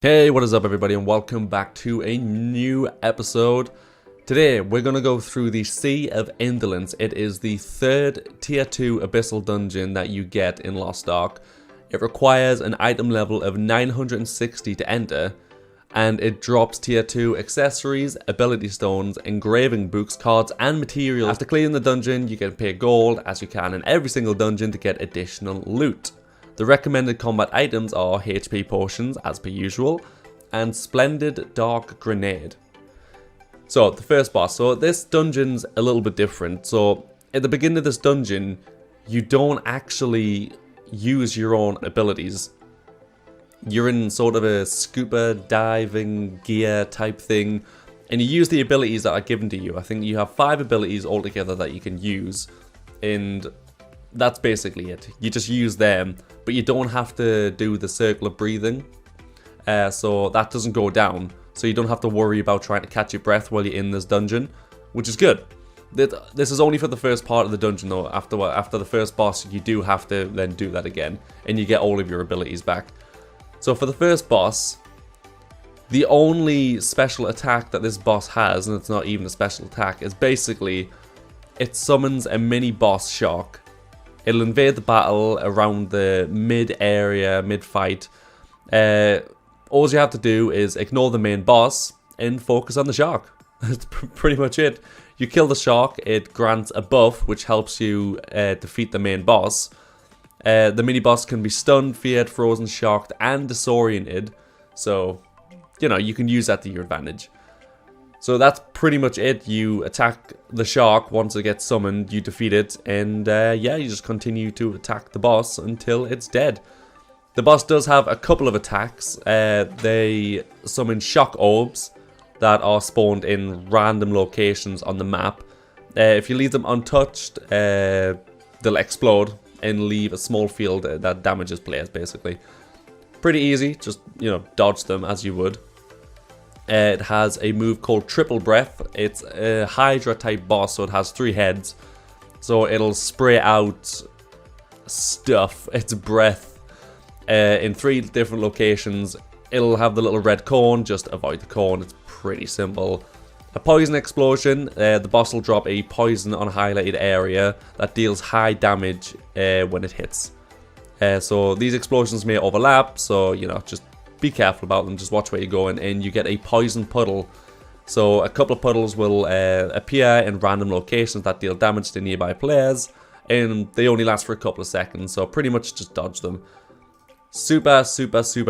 Hey, what is up everybody, and welcome back to a new episode. Today we're going to go through the Sea of Indolence. It is the third tier 2 abyssal dungeon that you get in Lost Ark. It requires an item level of 960 to enter, and it drops tier 2 accessories, ability stones, engraving books, cards and materials. After clearing the dungeon you can pay gold, as you can in every single dungeon, to get additional loot. The recommended combat items are HP potions, as per usual, and Splendid Dark Grenade. So, the first boss. So, this dungeon's a little bit different. So, at the beginning of this dungeon, you don't actually use your own abilities. You're in sort of a scuba diving gear type thing, and you use the abilities that are given to you. I think you have 5 abilities altogether that you can use, and that's basically it. You just use them, but you don't have to do the circle of breathing, so that doesn't go down, so you don't have to worry about trying to catch your breath while you're in this dungeon, which is good. This is only for the first part of the dungeon though. After the first boss you do have to then do that again, and you get all of your abilities back. So for the first boss, the only special attack that this boss has, and it's not even a special attack, is basically it summons a mini boss shark. It'll invade the battle around the mid-area, mid-fight. All you have to do is ignore the main boss and focus on the shark. That's pretty much it. You kill the shark, it grants a buff which helps you defeat the main boss. The mini-boss can be stunned, feared, frozen, shocked, and disoriented. So, you know, you can use that to your advantage. So that's pretty much it. You attack the shark once it gets summoned, you defeat it, and yeah, you just continue to attack the boss until it's dead. The boss does have a couple of attacks. They summon shock orbs that are spawned in random locations on the map. If you leave them untouched, they'll explode and leave a small field that damages players, basically. Pretty easy, just, you know, dodge them as you would. It has a move called Triple Breath. It's a Hydra type boss, so it has 3 heads. So it'll spray out stuff, its breath, in 3 different locations. It'll have the little red cone, just avoid the cone, it's pretty simple. A Poison Explosion, the boss will drop a poison on a highlighted area that deals high damage when it hits. So these explosions may overlap, so, you know, just be careful about them, just watch where you're going, and you get a poison puddle. So a couple of puddles will appear in random locations that deal damage to nearby players, and they only last for a couple of seconds, so pretty much just dodge them. Super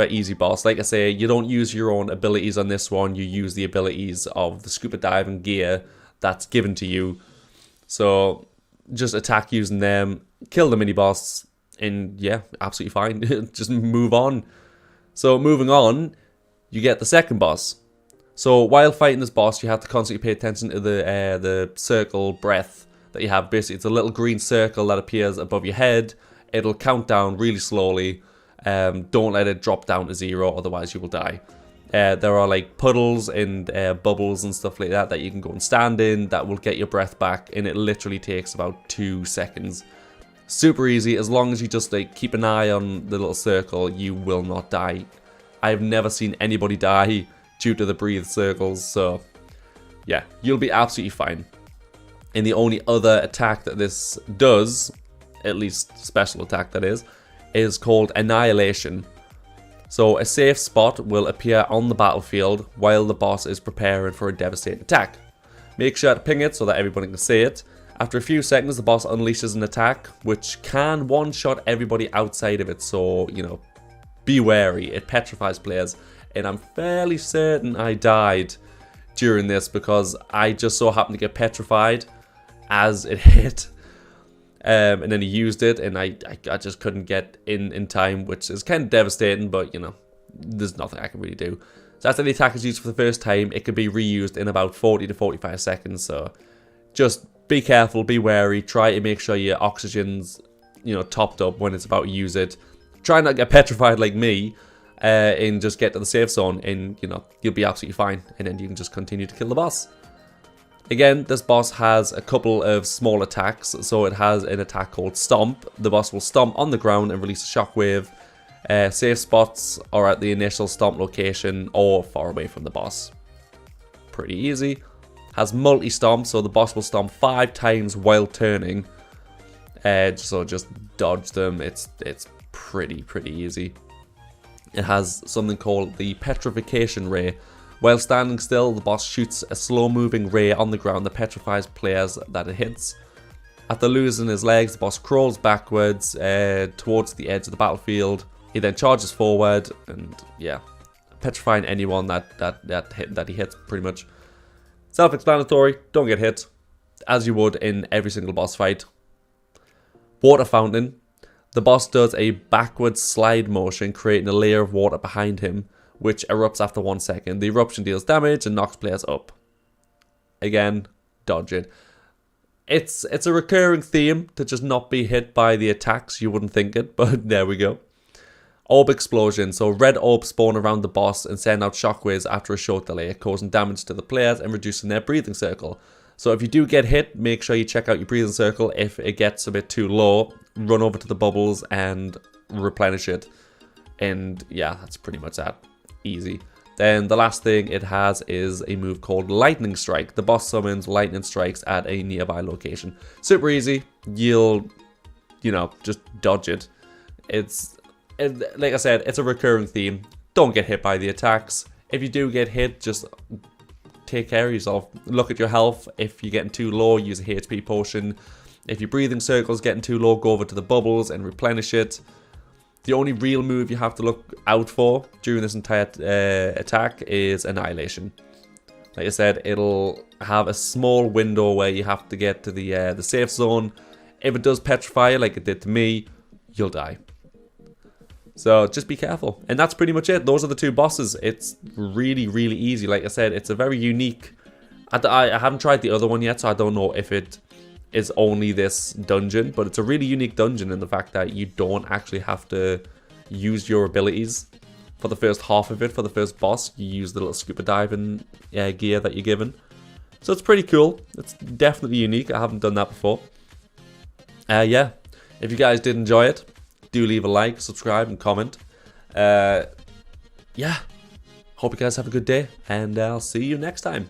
easy boss. Like I say, you don't use your own abilities on this one, you use the abilities of the scuba diving gear that's given to you. So just attack using them, kill the mini boss, and yeah, absolutely fine. Just move on. So moving on, you get the second boss. So while fighting this boss, you have to constantly pay attention to the circle breath that you have. Basically, it's a little green circle that appears above your head. It'll count down really slowly. Don't let it drop down to 0, otherwise you will die. There are like puddles and bubbles and stuff like that you can go and stand in that will get your breath back, and it literally takes about 2 seconds. Super easy, as long as you just like keep an eye on the little circle, you will not die. I've never seen anybody die due to the breathe circles, so yeah, you'll be absolutely fine. And the only other attack that this does, at least special attack that is called Annihilation. So a safe spot will appear on the battlefield while the boss is preparing for a devastating attack. Make sure to ping it so that everybody can see it. After a few seconds, the boss unleashes an attack, which can one-shot everybody outside of it, so, you know, be wary. It petrifies players, and I'm fairly certain I died during this because I just so happened to get petrified as it hit, and then he used it, and I just couldn't get in time, which is kind of devastating, but, you know, there's nothing I can really do. So after the attack is used for the first time, it can be reused in about 40 to 45 seconds, so just be careful, be wary, try to make sure your oxygen's, you know, topped up when it's about to use it. Try not to get petrified like me, and just get to the safe zone, and, you know, you'll be absolutely fine, and then you can just continue to kill the boss. Again, this boss has a couple of small attacks, so it has an attack called Stomp. The boss will stomp on the ground and release a shockwave. Safe spots are at the initial stomp location or far away from the boss. Pretty easy. Has multi-stomp, so the boss will stomp 5 times while turning. So just dodge them. It's pretty easy. It has something called the Petrification Ray. While standing still, the boss shoots a slow-moving ray on the ground that petrifies players that it hits. After losing his legs, the boss crawls backwards towards the edge of the battlefield. He then charges forward, and yeah, petrifying anyone that he hits, pretty much. Self-explanatory, don't get hit, as you would in every single boss fight. Water Fountain. The boss does a backward slide motion, creating a layer of water behind him, which erupts after 1 second. The eruption deals damage and knocks players up. Again, dodge it. It's a recurring theme to just not be hit by the attacks. You wouldn't think it, but there we go. Orb Explosion. So red orbs spawn around the boss and send out shockwaves after a short delay, causing damage to the players and reducing their breathing circle. So if you do get hit, make sure you check out your breathing circle. If it gets a bit too low, run over to the bubbles and replenish it. And yeah, that's pretty much that. Easy. Then the last thing it has is a move called Lightning Strike. The boss summons lightning strikes at a nearby location. Super easy. You'll, just dodge it. Like I said, it's a recurring theme. Don't get hit by the attacks. If you do get hit, just take care of yourself. Look at your health. If you're getting too low, use a HP potion. If your breathing circle's getting too low, go over to the bubbles and replenish it. The only real move you have to look out for during this entire attack is Annihilation. Like I said, it'll have a small window where you have to get to the safe zone. If it does petrify you like it did to me, you'll die. So just be careful. And that's pretty much it. Those are the 2 bosses. It's really easy. Like I said, it's a very unique... I haven't tried the other one yet, so I don't know if it is only this dungeon. But it's a really unique dungeon in the fact that you don't actually have to use your abilities for the first half of it. For the first boss, you use the little scuba diving gear that you're given. So it's pretty cool. It's definitely unique. I haven't done that before. Yeah, if you guys did enjoy it, do leave a like, subscribe, and comment. Yeah, hope you guys have a good day, and I'll see you next time.